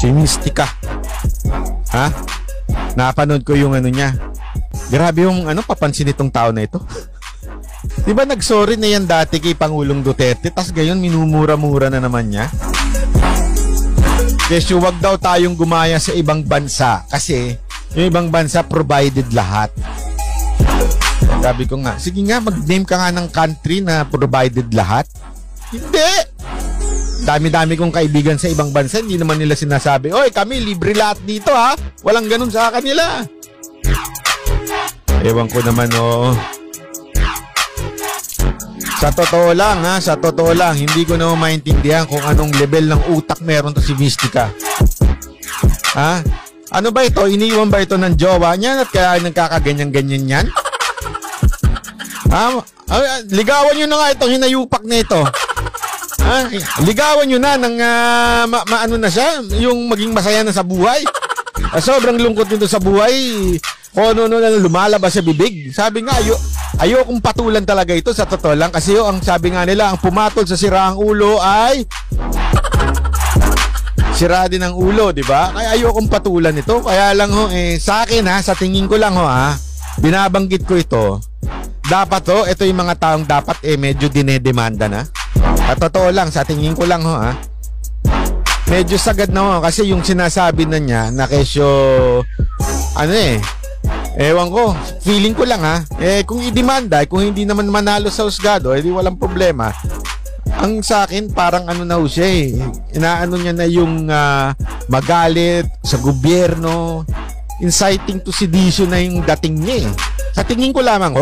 Si Mystica. Ha? Napanood ko yung ano niya. Grabe yung papansin itong tao na ito. Di ba nagsorry na yan dati kay Pangulong Duterte, tas gayon minumura-mura na naman niya? Kasi wag daw tayong gumaya sa ibang bansa kasi yung ibang bansa provided lahat. Sabi ko nga, sige nga, mag-name ka nga ng country na provided lahat. Hindi! Dami-dami kong kaibigan sa ibang bansa, hindi naman nila sinasabi, oy, kami libre lahat dito ha. Walang ganun sa kanila. Ewan ko naman, Sa totoo lang, hindi ko na maintindihan kung anong level ng utak meron to si Mystica. Ha? Ano ba ito? Iniwan ba ito ng jowa niya at kaya nagkakaganyan-ganyan yan? Ha? Ligawan nyo na nga itong hinayupak na ito. Ha? Ligawan nyo na ng ano na siya, yung maging masaya na sa buhay. Sobrang lungkot nito sa buhay. O ano na lumalabas sa bibig. Sabi nga, ayokong patulan talaga ito sa totoo lang. Kasi ang sabi nga nila, ang pumatol sa siraang ulo ay sira din ang ulo, di ba? Kaya ayokong patulan ito. Kaya lang sa akin sa tingin ko lang binabanggit ko ito. Dapat ito yung mga taong dapat medyo dinedemanda na. At totoo lang, sa tingin ko lang medyo sagad na kasi yung sinasabi na niya na kesyo ewan ko, feeling ko lang kung i-demanda, kung hindi naman manalo sa husgado, edi walang problema. Ang sa akin, parang na siya inaano niya na yung magalit sa gobyerno, inciting to sedition na yung dating niya Sa tingin ko lamang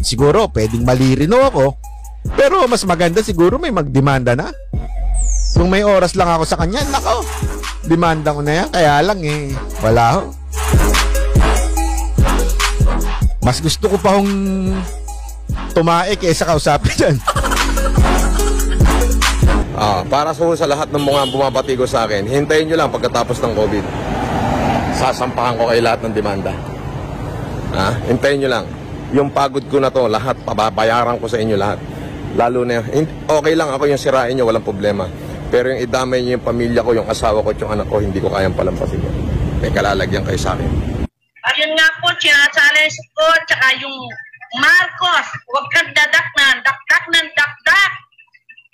siguro pwedeng malirino ako, pero mas maganda siguro may magdemanda na. Kung may oras lang ako sa kanya, nako, demanda ko na yan, kaya lang wala Mas gusto ko pa tumae kaysa kausapin dyan. Para sa lahat ng mga bumabatigo sa akin, hintayin nyo lang pagkatapos ng COVID. Sasampahan ko kayo lahat ng demanda. Hintayin nyo lang. Yung pagod ko na to, lahat, pababayaran ko sa inyo lahat. Lalo na, okay lang ako yung sirain nyo, walang problema. Pero yung idamay nyo yung pamilya ko, yung asawa ko, yung anak ko, hindi ko kayang palampasin yun. May kalalagyan kayo sa akin. Ayun nga po, challenge ko, tsaka yung Marcos, huwag kang dakdak ng dakdak.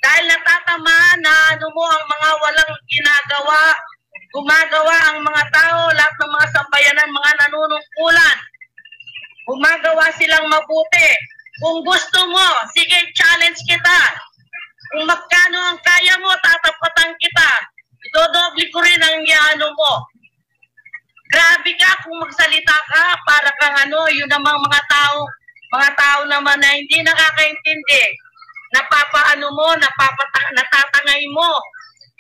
Dahil natatamaan na mo ang mga walang gumagawa ang mga tao, lahat ng mga sambayanan, mga nanunungkulan. Gumagawa silang mabuti. Kung gusto mo, sige, challenge kita. Kung magkano ang kaya mo, tatapatan kita. Idodoble ko rin ang mo. Grabe ka kung magsalita ka para kang yun namang mga tao naman na hindi nakakaintindi. Natatangay mo.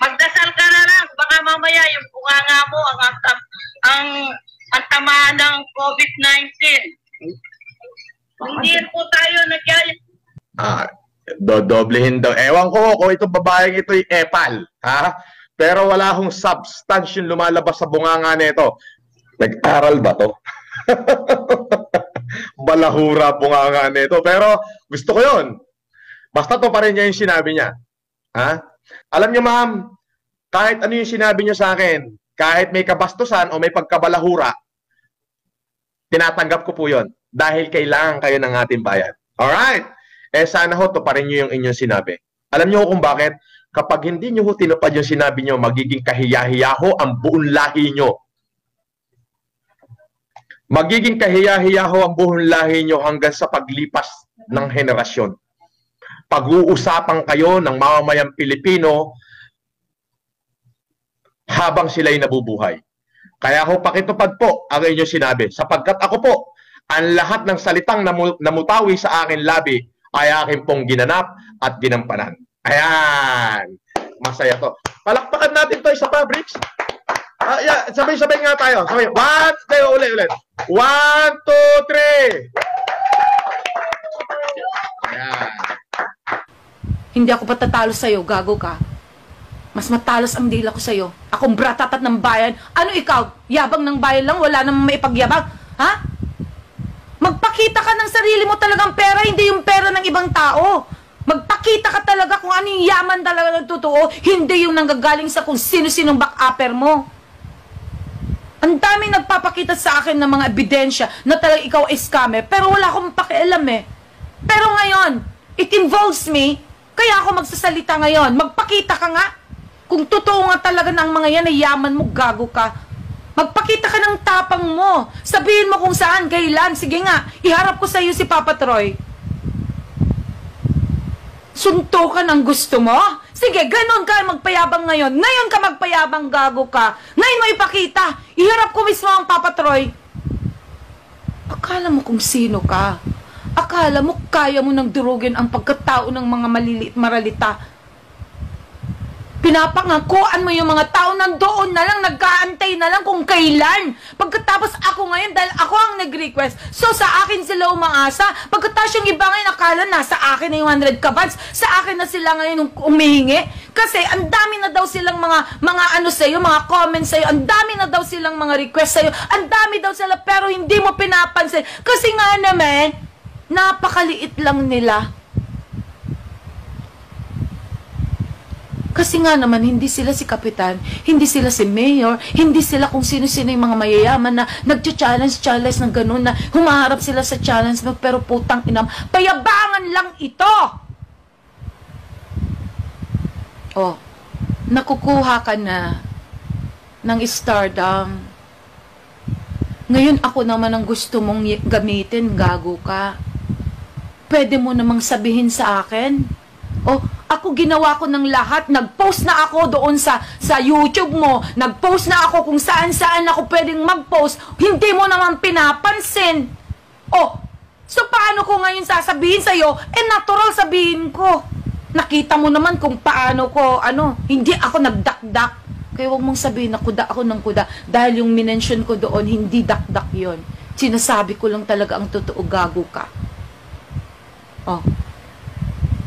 Magdasal ka na lang, baka mamaya yung bunganga mo ang tamaan ng COVID-19. Hindi po tayo Dodoblehin daw. Ewan ko kung itong babaeng ito'y epal, pero wala akong substance yung lumalabas sa bunganga nito. Nag-aral ba to? Balahura bunganga nito. Pero gusto ko yun. Basta to pa rin niya yung sinabi niya. Alam niyo, ma'am, kahit ano yung sinabi niyo sa akin, kahit may kabastusan o may pagkabalahura, tinatanggap ko po yun. Dahil kailangan kayo ng ating bayan. Alright? Sana ho, to pa rin niyo yung inyong sinabi. Alam niyo kung bakit? Kapag hindi niyo ho tinupad yung sinabi niyo, magiging kahiya-hiya ho ang buong lahi niyo. Magiging kahiya-hiya ho ang buong lahi niyo hanggang sa paglipas ng henerasyon. Pag-uusapan kayo ng mamamayang Pilipino habang sila'y nabubuhay. Kaya ho, pakitupad po ang inyong sinabi. Sapagkat ako po, ang lahat ng salitang namutawi sa akin labi ay akin pong ginanap at ginampanan. Ayan! Masaya to. Palakpakan natin to sa Fabrics. Sabay-sabay nga tayo. Sabay. Ulit. 1, 2, 3. Ayan. Hindi ako patatalo sa'yo, gago ka. Mas matalas ang dila ko sa'yo. Akong bratatat ng bayan. Ano ikaw? Yabang ng bayan lang? Wala namang maipagyabang? Magpakita ka ng sarili mo talagang pera, hindi yung pera ng ibang tao. Magpakita ka talaga kung ano yung yaman talaga ng totoo, hindi yung nanggagaling sa kung sino-sinong back-upper mo. Ang dami nagpapakita sa akin ng mga ebidensya na talagang ikaw ay scammer, pero wala akong pakialam eh. Pero ngayon, it involves me, kaya ako magsasalita ngayon. Magpakita ka nga. Kung totoo nga talaga ng mga yan ay yaman mo, gago ka. Magpakita ka ng tapang mo. Sabihin mo kung saan, kailan. Sige nga, iharap ko sa iyo si Papa Troy. Suntukan ang gusto mo? Sige, ganun ka magpayabang ngayon. Ngayon ka magpayabang, gago ka. Ngayon mo ipakita. Iharap ko mismo ang Papa Troy. Akala mo kung sino ka. Akala mo kaya mo nang durugin ang pagkatao ng mga maliliit maralita. Pinapangakuan mo yung mga tao nandoon na lang, nagkaantay na lang kung kailan. Pagkatapos ako ngayon, dahil ako ang nag-request, so sa akin sila umaasa. Pagkatapos yung iba ngayon, akala nasa akin na yung 100 kabats, sa akin na sila ngayon umihingi. Kasi ang dami na daw silang mga ano sa'yo, mga comments sa'yo, ang dami na daw silang mga request sa'yo, ang dami daw sila, pero hindi mo pinapansin. Kasi nga naman, napakaliit lang nila. Kasi nga naman, hindi sila si Kapitan, hindi sila si Mayor, hindi sila kung sino-sino yung mga mayayaman na nag-challenge ng ganun, na humaharap sila sa challenge, pero putang inam, payabangan lang ito! Oh, nakukuha ka na ng stardom. Ngayon ako naman ang gusto mong gamitin, gago ka. Pwede mo namang sabihin sa akin, oh, ako ginawa ko ng lahat, nag-post na ako doon sa YouTube mo, nag-post na ako kung saan-saan ako pwedeng mag-post, hindi mo naman pinapansin. Oh, so paano ko ngayon sasabihin sa'yo, natural sabihin ko. Nakita mo naman kung paano ko, hindi ako nagdakdak. Kaya huwag mong sabihin na kuda ako ng kuda, dahil yung minention ko doon, hindi dakdak yon. Sinasabi ko lang talaga ang totoo, gago ka. Oh.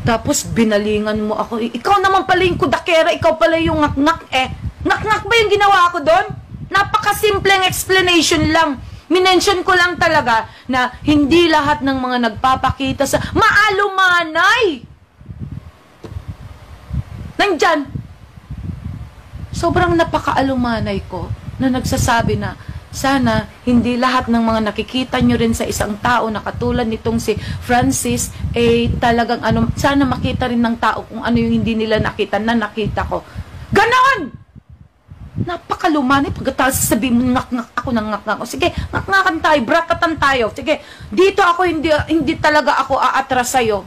Tapos binalingan mo ako. Ikaw naman pala yung kudakera, ikaw pala yung ngak-ngak eh. Ngak-ngak ba yung ginawa ko doon? Napakasimpleng explanation lang. Minention ko lang talaga na hindi lahat ng mga nagpapakita sa maalumanay. Nandyan. Sobrang napakaalumanay ko na nagsasabi na sana hindi lahat ng mga nakikita nyo rin sa isang tao na katulad nitong si Francis, talagang sana makita rin ng tao kung ano yung hindi nila nakita na nakita ko. Ganon! Napakalumanay. Pagkatapos sabihin mo, ngak-ngak ako ng ngak-ngak. O sige, ngak-ngakan tayo, brakatan tayo. Sige, dito ako, hindi talaga ako aatras sa'yo.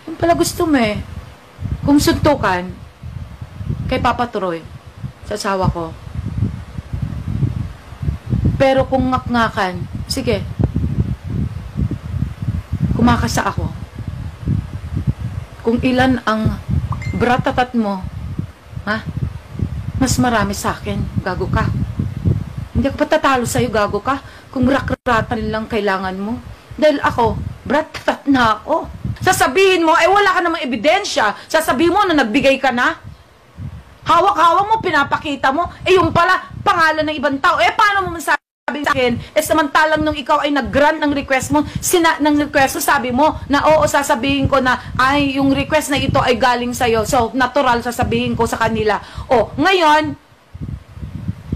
Yung pala gusto mo eh. Kung suntukan, kay Papa Troy, sa asawa ko. Pero kung ngak-ngakan, sige, kumakasa ako. Kung ilan ang bratatat mo, mas marami sa akin, gago ka. Hindi ako patatalo sa'yo, gago ka. Kung rakratan lang kailangan mo. Dahil ako, bratatat na ako. Sasabihin mo, wala ka namang ebidensya. Sasabihin mo na nagbigay ka na. Hawak-hawak mo, pinapakita mo, yung pala, pangalan ng ibang tao. Paano mo masabi sa akin? Samantalang nung ikaw ay nag-grant ng request mo, ng request mo, sabi mo, na oo, sasabihin ko na, yung request na ito ay galing sa'yo. So, natural, sasabihin ko sa kanila. Ngayon,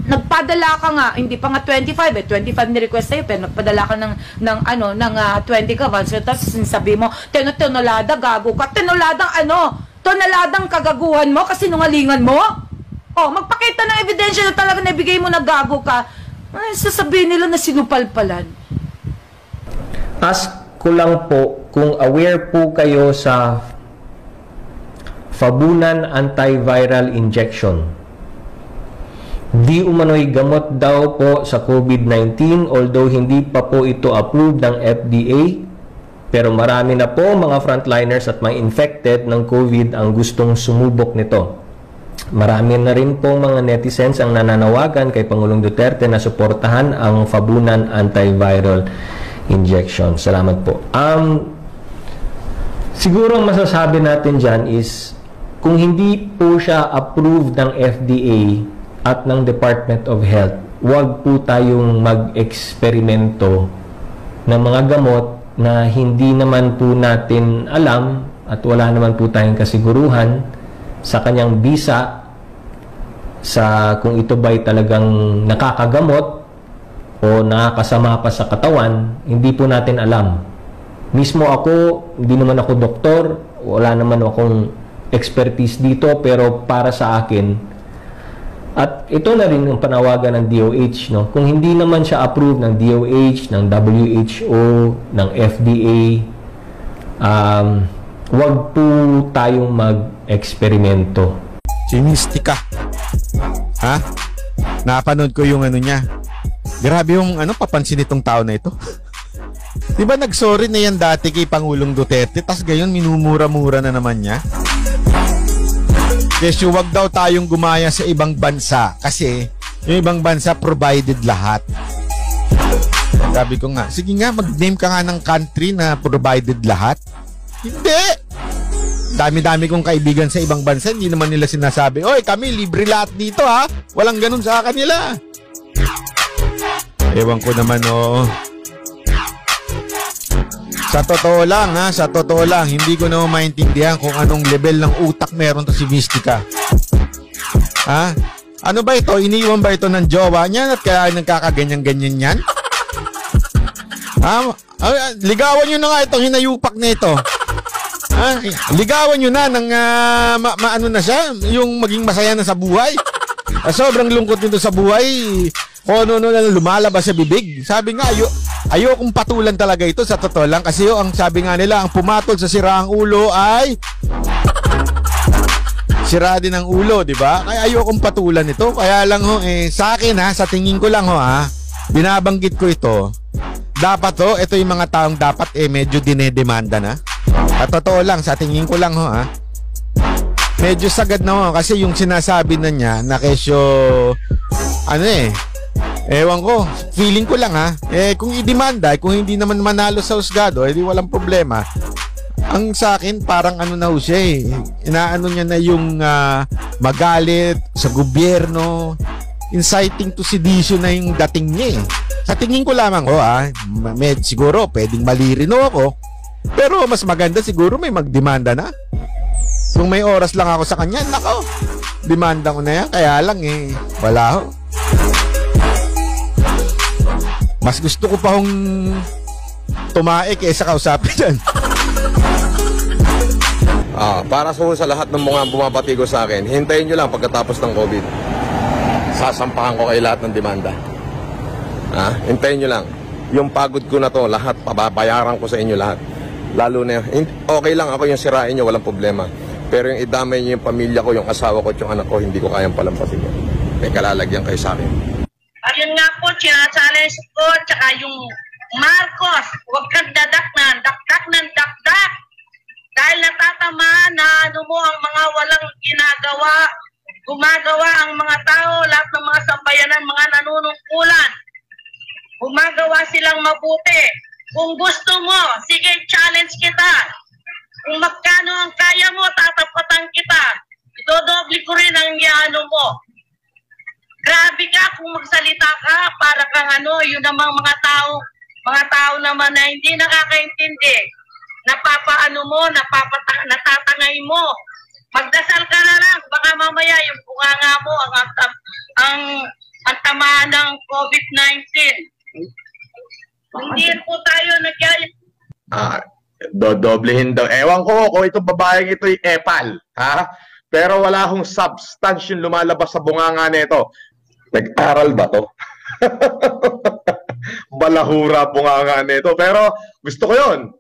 nagpadala ka nga, hindi pa nga 25, 25 ni-request sa'yo, pero nagpadala ka ng 20 ka, so, tapos sabi mo, tinulada, gago ka, tinuladang tonaladang kagaguhan mo kasi nungalingan mo? Magpakita ng ebidensya na talaga nabigay mo na gago ka. Sasabihin nila na sinupalpalan. Ask ko lang po kung aware po kayo sa Fabunan antiviral injection. Di umano'y gamot daw po sa COVID-19, although hindi pa po ito approved ng FDA. Pero marami na po mga frontliners at mga infected ng COVID ang gustong sumubok nito. Marami na rin po mga netizens ang nananawagan kay Pangulong Duterte na suportahan ang Fabunan antiviral injection. Salamat po. Siguro ang masasabi natin dyan is kung hindi po siya approved ng FDA at ng Department of Health, huwag po tayong mag-eksperimento ng mga gamot na hindi naman po natin alam at wala naman po tayong kasiguruhan sa kanyang bisa sa kung ito ba'y talagang nakakagamot o nakakasama pa sa katawan, hindi po natin alam. Mismo ako, hindi naman ako doktor, wala naman akong expertise dito, pero para sa akin, at ito na rin ang panawagan ng DOH, no? Kung hindi naman siya approved ng DOH, ng WHO, ng FDA, wag po tayong mag-eksperimento. Si Mystica. Ha? Napanood ko yung ano niya. Grabe yung papansin itong tao na ito. Di ba nagsorry na yan dati kay Pangulong Duterte, tas gayon minumura-mura na naman niya? Kasi wag daw tayong gumaya sa ibang bansa kasi yung ibang bansa provided lahat. Sabi ko nga, sige nga, mag-name ka nga ng country na provided lahat. Hindi! Dami-dami kong kaibigan sa ibang bansa, hindi naman nila sinasabi, oy, kami libre lahat dito ha. Walang ganun sa kanila. Ewan ko naman, oh. Sa totoo lang, hindi ko naman maintindihan kung anong level ng utak meron to si Mystica. Ha? Ano ba ito? Iniwan ba ito ng jowa niya at kaya nagkakaganyan-ganyan yan? Ha? Ligawan nyo na nga itong hinayupak na ito. Ha? Ligawan nyo na ng ano na siya, yung maging masaya na sa buhay. Sobrang lungkot nito sa buhay. Kung ano na lumalabas sa bibig. Sabi nga, ayokong patulan talaga ito sa totoo lang. Kasi ang sabi nga nila, ang pumatol sa siraang ulo ay sira din ang ulo, di ba? Kaya ayokong patulan ito. Kaya lang sa akin sa tingin ko lang binabanggit ko ito. Dapat ito yung mga taong dapat medyo dinedemanda na. At totoo lang, sa tingin ko lang medyo sagad na kasi yung sinasabi na niya na kesyo ewan ko, feeling ko lang kung i-demanda, kung hindi naman manalo sa husgado, edi walang problema. Ang sa akin, parang na siya inaano niya na yung magalit sa gobyerno, inciting to sedition na yung dating niya Sa tingin ko lamang siguro pwedeng mali rin ako, pero mas maganda siguro may magdemanda na. Kung may oras lang ako sa kanya, nako, demanda ko na yan, kaya lang wala Mas gusto ko pa tumae kaysa kausapin yan. Para sa lahat ng mga bumabatigo sa akin, hintayin nyo lang pagkatapos ng COVID. Sasampahan ko kayo lahat ng demanda. Hintayin nyo lang. Yung pagod ko na to, lahat, pababayaran ko sa inyo lahat. Lalo na, okay lang ako yung sirain nyo, walang problema. Pero yung idamay nyo yung pamilya ko, yung asawa ko, yung anak ko, hindi ko kayang palampasin. May kalalagyan kayo sa akin. Ayun nga po, challenge ko, tsaka yung Marcos, huwag kang dakdak ng dakdak. Dahil natatamaan na mo ang mga walang gumagawa ang mga tao, lahat ng mga sambayanan, mga nanunungkulan. Gumagawa silang mabuti. Kung gusto mo, sige, challenge kita. Kung magkano ang kaya mo, tatapatan kita. Idodoble ko rin ang mo. Grabe ka kung magsalita ka para kang yun namang mga tao naman na hindi nakakaintindi. Natatangay mo. Magdasal ka na lang, baka mamaya yung bunganga mo ang tamaan ng COVID-19. Hindi po tayo Dodoblehin daw. Ewan ko kung itong babaeng ito'y epal, pero wala akong substance yung lumalabas sa bunganga nito. Nag-aral ba to? Balahura bunganga nito. Pero gusto ko yun.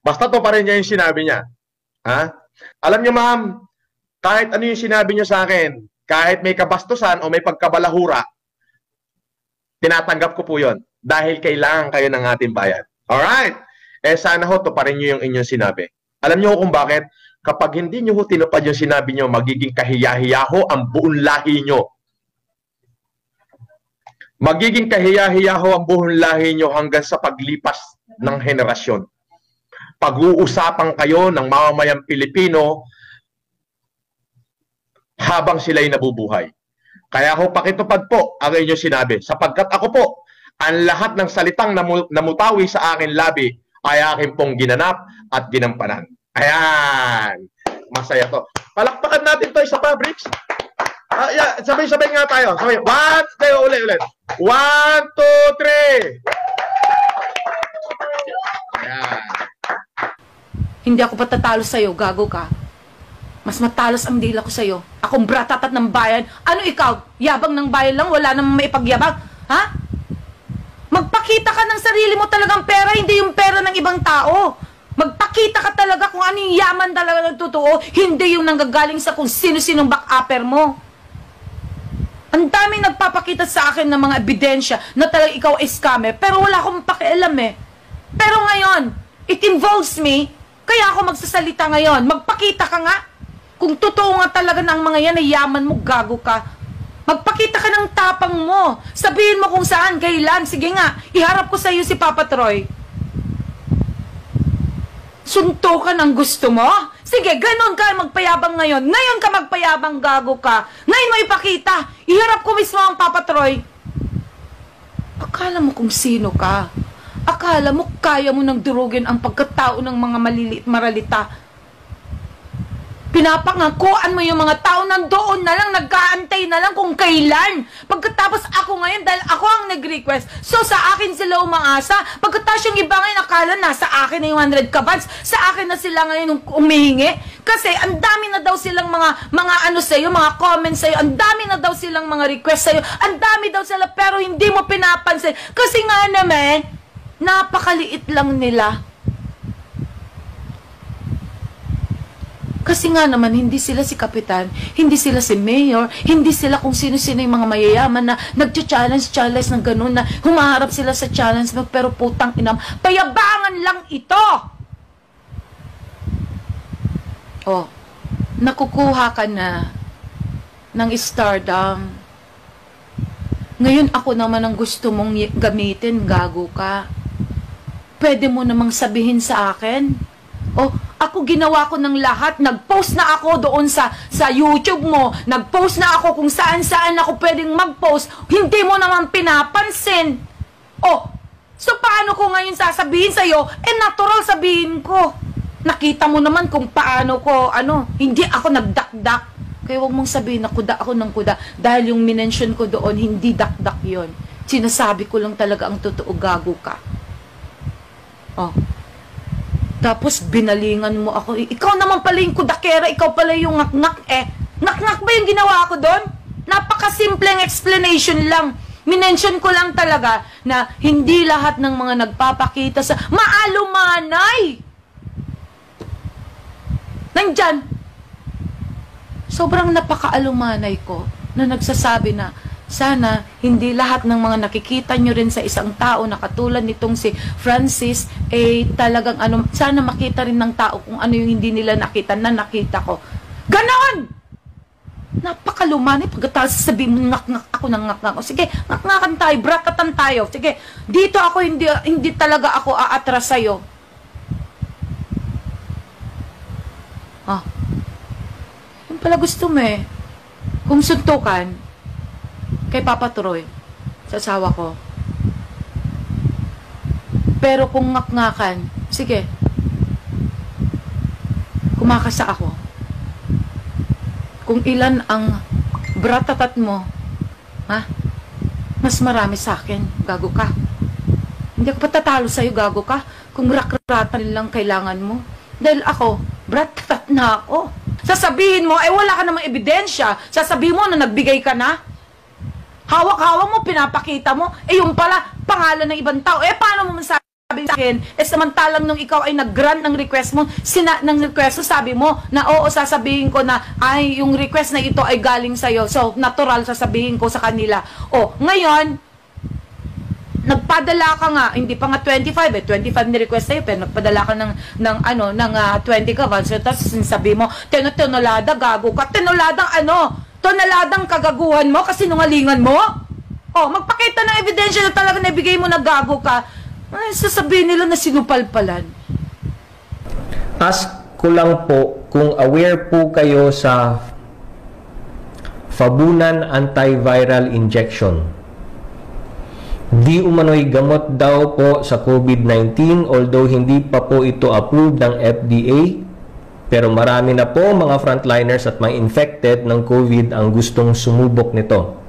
Basta to pa rin niya yung sinabi niya. Alam niyo, ma'am, kahit ano yung sinabi niyo sa akin, kahit may kabastusan o may pagkabalahura, tinatanggap ko po yun. Dahil kailangan kayo ng ating bayan. Alright? Sana to pa rin niyo yung inyong sinabi. Alam niyo kung bakit? Kapag hindi niyo tinupad yung sinabi niyo, magiging kahiya-hiya ang buong lahi niyo. Magiging kahiya-hiya ang buong lahi niyo hanggang sa paglipas ng henerasyon. Pag-uusapan kayo ng mamamayang Pilipino habang sila'y nabubuhay. Kaya ako pakitupad po ang inyong sinabi. Sapagkat ako po ang lahat ng salitang namutawi sa akin labi ay akin pong ginanap at ginampanan. Ayan. Masaya to. Palakpakan natin to isa pa, Bricks. Yeah, sabay-sabay nga tayo. Sabay. Ulit. 1, 2, 3. Ayan. Hindi ako patatalo sa'yo, gago ka. Mas matalas ang dila ko sa'yo. Akong bratatat ng bayan. Ano ikaw? Yabang ng bayan lang? Wala namang maipagyabang? Ha? Magpakita ka ng sarili mo talagang pera, hindi yung pera ng ibang tao. Magpakita ka talaga kung ano yung yaman talaga ng totoo, hindi yung nanggagaling sa kung sino-sinong back-upper mo. Ang daming nagpapakita sa akin ng mga ebidensya na talagang ikaw ay scammer, pero wala akong pakialam eh. Pero ngayon, it involves me, kaya ako magsasalita ngayon. Magpakita ka nga. Kung totoo nga talaga ng mga yan ay yaman mo, gago ka. Magpakita ka ng tapang mo. Sabihin mo kung saan, kailan. Sige nga, iharap ko sa iyo si Papa Troy. Suntukan ang gusto mo? Sige, ganun ka magpayabang ngayon. Ngayon ka magpayabang, gago ka. Ngayon mo ipakita. Iharap ko mismo ang Papa Troy. Akala mo kung sino ka. Akala mo kaya mo nang durugin ang pagkatao ng mga maliliit maralita. Pinapangakuan mo yung mga tao nandoon na lang, nagkaantay na lang kung kailan. Pagkatapos ako ngayon, dahil ako ang nag-request, so sa akin sila umaasa. Pagkatapos yung iba ngayon, akala nasa akin na yung 100 kabats, sa akin na sila ngayon umihingi. Kasi ang dami na daw silang mga ano sa'yo, mga comments sa'yo, ang dami na daw silang mga request sa'yo, ang dami daw sila, pero hindi mo pinapansin. Kasi nga naman, napakaliit lang nila. Kasi nga naman, hindi sila si Kapitan, hindi sila si Mayor, hindi sila kung sino-sino yung mga mayayaman na nag-challenge ng ganun, na humaharap sila sa challenge, pero putang inam, payabangan lang ito! Oh, nakukuha ka na ng stardom. Ngayon ako naman ang gusto mong gamitin, gago ka. Pwede mo namang sabihin sa akin, oh, ako ginawa ko ng lahat. Nag-post na ako doon sa YouTube mo. Nag-post na ako kung saan-saan ako pwedeng mag-post. Hindi mo naman pinapansin. Oh, so paano ko ngayon sasabihin sa'yo? Natural sabihin ko. Nakita mo naman kung paano ko, hindi ako nagdakdak. Kaya huwag mong sabihin na kuda ako ng kuda. Dahil yung minention ko doon, hindi dakdak yon. Sinasabi ko lang talaga ang totoo, gago ka. Oh. Tapos binalingan mo ako. Ikaw naman pala yung kudakera, ikaw pala yung ngak-ngak eh. Ngak-ngak ba yung ginawa ko doon? Napakasimpleng explanation lang. Minention ko lang talaga na hindi lahat ng mga nagpapakita sa maalumanay. Nandyan. Sobrang napakaalumanay ko na nagsasabi na sana hindi lahat ng mga nakikita nyo rin sa isang tao na katulad nitong si Francis, talagang sana makita rin ng tao kung ano yung hindi nila nakita na nakita ko. Ganon! Napakalumanay. Pagkatapos sabihin mo, ngak-ngak ako ng ngak-ngak. Sige, ngak-ngakan tayo, brakatan tayo. Sige, dito ako, hindi talaga ako aatras sa'yo. Yung pala gusto mo eh. Kung suntukan, kay Papa Troy, sa asawa ko. Pero kung ngak-ngakan, sige, kumakasa ako. Kung ilan ang bratatat mo, mas marami sa akin, gago ka. Hindi ako patatalo sa'yo, gago ka. Kung rak-ratan lang kailangan mo. Dahil ako, bratatat na ako. Sasabihin mo, wala ka namang ebidensya. Sasabihin mo na nagbigay ka na. Hawak-hawak mo, pinapakita mo. Yung pala, pangalan ng ibang tao. Paano mo masabi sa akin? Samantalang nung ikaw ay nag-grant ng request mo, ng request mo, sabi mo na oo, sasabihin ko na, yung request na ito ay galing sa'yo. So, natural sasabihin ko sa kanila. Ngayon, nagpadala ka nga, hindi pa nga 25, 25 ni-request sa'yo, pero nagpadala ka ng 20 ka, so, tapos sabi mo, tinulada, gago ka, tinuladang tonaladang kagaguhan mo kasi nungalingan mo? Magpakita ng ebidensya na talaga nabigay mo na gago ka. Sasabihin nila na sinupalpalan. Ask ko lang po kung aware po kayo sa Fabunan antiviral injection. Di umano'y gamot daw po sa COVID-19, although hindi pa po ito approved ng FDA, pero marami na po mga frontliners at mga infected ng COVID ang gustong sumubok nito.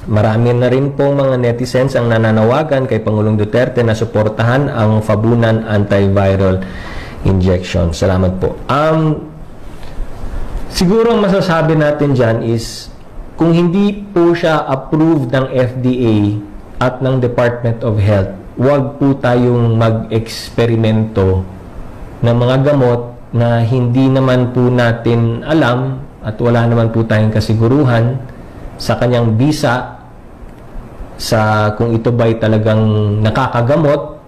Marami na rin po mga netizens ang nananawagan kay Pangulong Duterte na suportahan ang Fabunan antiviral injection. Salamat po. Siguro ang masasabi natin dyan is kung hindi po siya approved ng FDA at ng Department of Health, huwag po tayong mag-eksperimento ng mga gamot na hindi naman po natin alam at wala naman po tayong kasiguruhan sa kanyang bisa sa kung ito ba'y talagang nakakagamot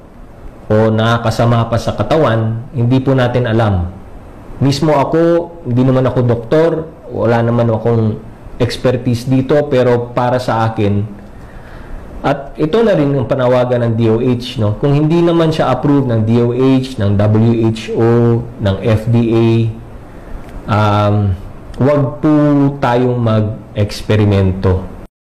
o nakakasama pa sa katawan, hindi po natin alam. Mismo ako, hindi naman ako doktor, wala naman akong expertise dito, pero para sa akin, at ito na rin ang panawagan ng DOH, no? Kung hindi naman siya approved ng DOH, ng WHO, ng FDA, wag po tayong mag-eksperimento.